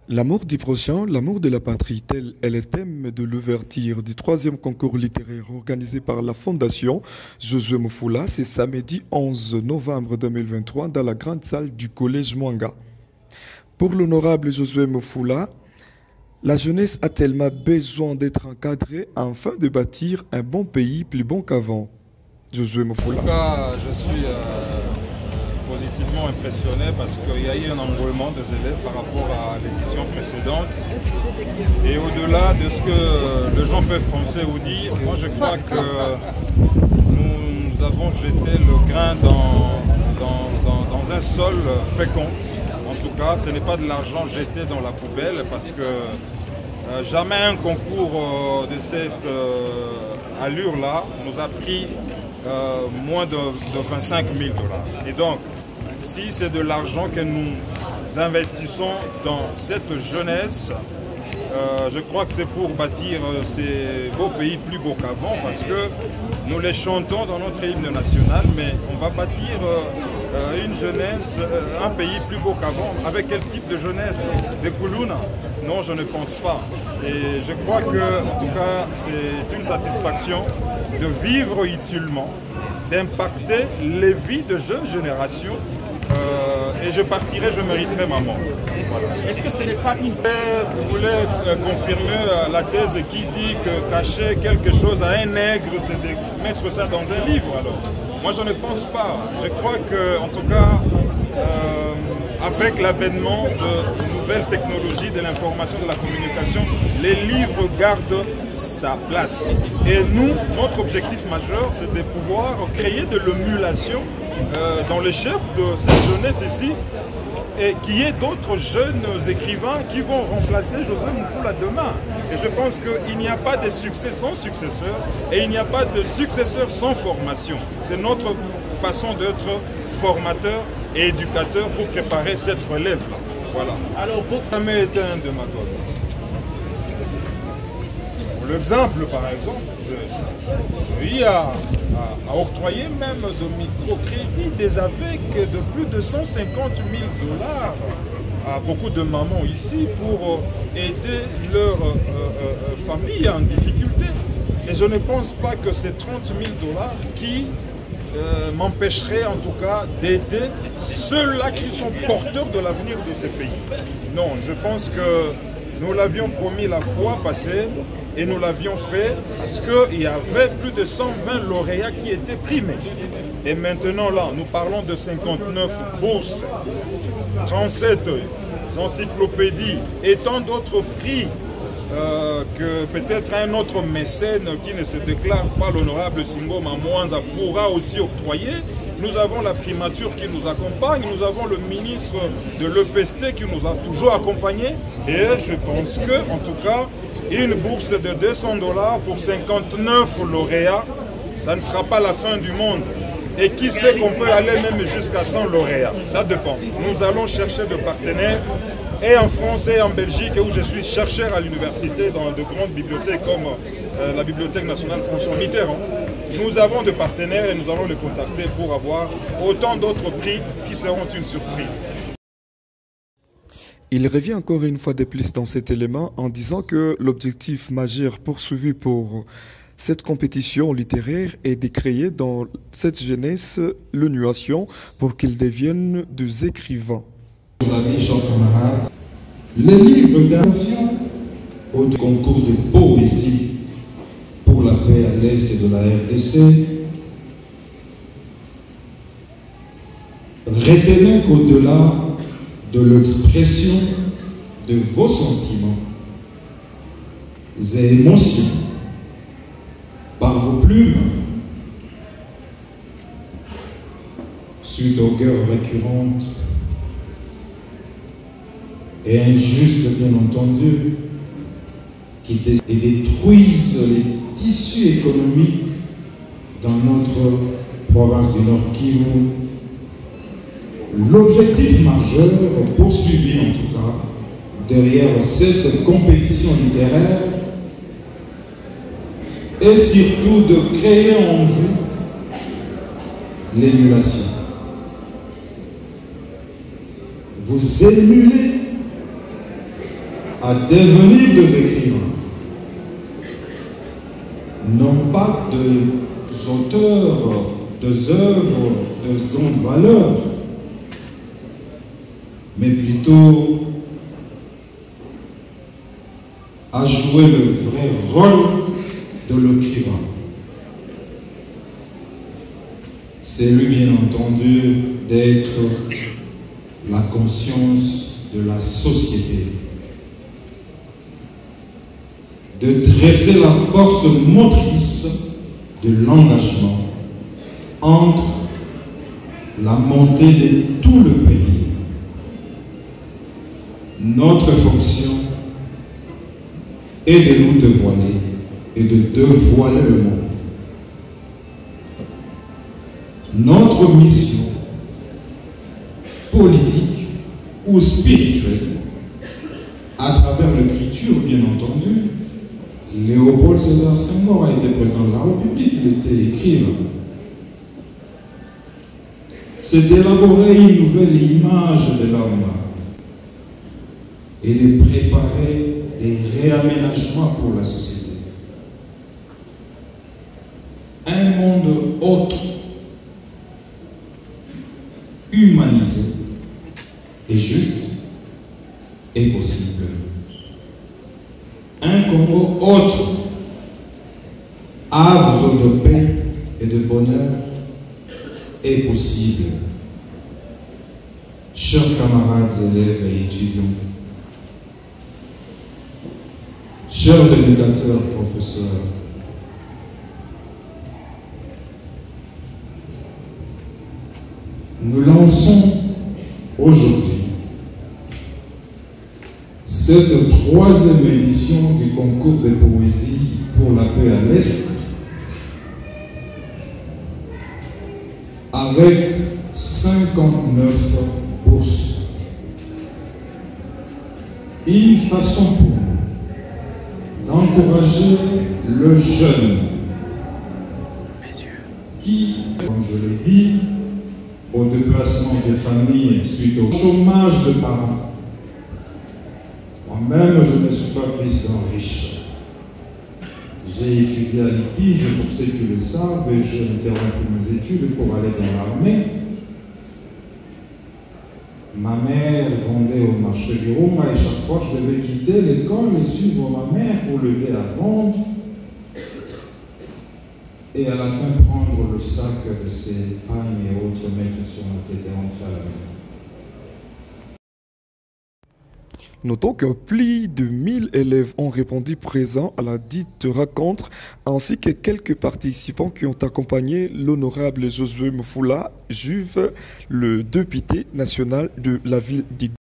L'amour du prochain, l'amour de la patrie, tel est le thème de l'ouverture du 3e concours littéraire organisé par la Fondation Josué Moufoula. C'est samedi 11 novembre 2023 dans la grande salle du collège Mwanga. Pour l'honorable Josué Moufoula, la jeunesse a tellement besoin d'être encadrée afin de bâtir un bon pays plus bon qu'avant. Josué Moufoula. En tout cas, je suis positivement impressionné parce qu'il y a eu un engouement des élèves par rapport à l'édition précédente. Et au-delà de ce que les gens peuvent penser ou dire, moi je crois que nous avons jeté le grain dans un sol fécond. En tout cas, ce n'est pas de l'argent jeté dans la poubelle parce que jamais un concours de cette allure-là nous a pris moins de 25 000 $. Et donc, si c'est de l'argent que nous investissons dans cette jeunesse, je crois que c'est pour bâtir ces beaux pays plus beaux qu'avant, parce que nous les chantons dans notre hymne national, mais on va bâtir une jeunesse, un pays plus beau qu'avant. Avec quel type de jeunesse? Des Koulouna? Non, je ne pense pas. Et je crois que, en tout cas, c'est une satisfaction de vivre utilement, d'impacter les vies de jeunes générations. Et je partirai, je mériterai ma mort. Voilà. Est-ce que ce n'est pas une... Vous voulez confirmer la thèse qui dit que cacher quelque chose à un nègre, c'est de mettre ça dans un livre alors? Moi je ne pense pas. Je crois que, en tout cas, avec l'avènement de nouvelles technologies de l'information, de la communication, les livres gardent sa place. Et nous, notre objectif majeur, c'est de pouvoir créer de l'émulation dans les chefs de cette jeunesse ici, et qu'il y ait d'autres jeunes écrivains qui vont remplacer Josué Moufoula demain. Et je pense qu'il n'y a pas de succès sans successeur, et il n'y a pas de successeur sans formation. C'est notre façon d'être formateur et éducateur pour préparer cette relève-là. Voilà. Alors, beaucoup jamais été un démagogue. Pour l'exemple, par exemple, j'ai eu à octroyer même de microcrédits, des AVEC de plus de 150 000 $ à beaucoup de mamans ici pour aider leur famille en difficulté. Et je ne pense pas que c'est 30 000 $ qui m'empêcherait en tout cas d'aider ceux-là qui sont porteurs de l'avenir de ces pays. Non, je pense que nous l'avions promis la fois passée et nous l'avions fait parce qu'il y avait plus de 120 lauréats qui étaient primés. Et maintenant là, nous parlons de 59 bourses, 37 encyclopédies et tant d'autres prix que peut-être un autre mécène qui ne se déclare pas l'honorable Singo Mamouanza pourra aussi octroyer. Nous avons la primature qui nous accompagne, nous avons le ministre de l'EPST qui nous a toujours accompagnés. Et je pense que, en tout cas, une bourse de 200 $ pour 59 lauréats, ça ne sera pas la fin du monde. Et qui sait qu'on peut aller même jusqu'à 100 lauréats, ça dépend. Nous allons chercher de partenaires, et en France et en Belgique, où je suis chercheur à l'université dans de grandes bibliothèques comme la Bibliothèque nationale François Mitterrand. Nous avons des partenaires et nous allons les contacter pour avoir autant d'autres prix qui seront une surprise. Il revient encore une fois de plus dans cet élément en disant que l'objectif majeur poursuivi pour cette compétition littéraire est de créer dans cette jeunesse l'animation pour qu'ils deviennent des écrivains. Amis, chers camarades, les livres d'invention au concours de poésie pour la paix à l'Est et de la RDC, retenez qu'au-delà de l'expression de vos sentiments et émotions par vos plumes, suite aux guerres récurrentes et injustes, bien entendu, qui détruisent les tissus économiques dans notre province du Nord Kivu. L'objectif majeur poursuivi en tout cas derrière cette compétition littéraire est surtout de créer en vous l'émulation. vous émulez à devenir des écrivains, non pas des auteurs des œuvres de seconde valeur, mais plutôt à jouer le vrai rôle de l'écrivain. C'est lui, bien entendu, d'être la conscience de la société, de dresser la force motrice de l'engagement entre la montée de tout le pays. Notre fonction est de nous dévoiler et de dévoiler le monde. Notre mission politique ou spirituelle, à travers l'écriture, bien entendu, Léopold Sédar Senghor a été président de la République, il était écrivain. C'est d'élaborer une nouvelle image de l'homme et de préparer des réaménagements pour la société. Un monde autre, humanisé et juste est possible. Un Congo autre, havre de paix et de bonheur, est possible. Chers camarades élèves et étudiants, chers éducateurs, professeurs, nous lançons aujourd'hui cette troisième édition du concours de poésie pour la paix à l'Est avec 59 bourses. Une façon pour nous d'encourager le jeune qui, comme je l'ai dit, au déplacement des familles suite au chômage de parents. Moi-même, je ne suis pas fils d'un riche. J'ai étudié à Litige, pour ceux qui le savent, et j'ai interrompu mes études pour aller dans l'armée. Ma mère vendait au marché du Roma et chaque fois je devais quitter l'école et suivre ma mère pour l'aider à vendre. Et à la fin prendre le sac de ses pagnes et autres mettre sur la tête et rentrer à la maison. Notons que plus de 1000 élèves ont répondu présents à la dite rencontre, ainsi que quelques participants qui ont accompagné l'honorable Josué Mufula Juve, le député national de la ville d'Igbo.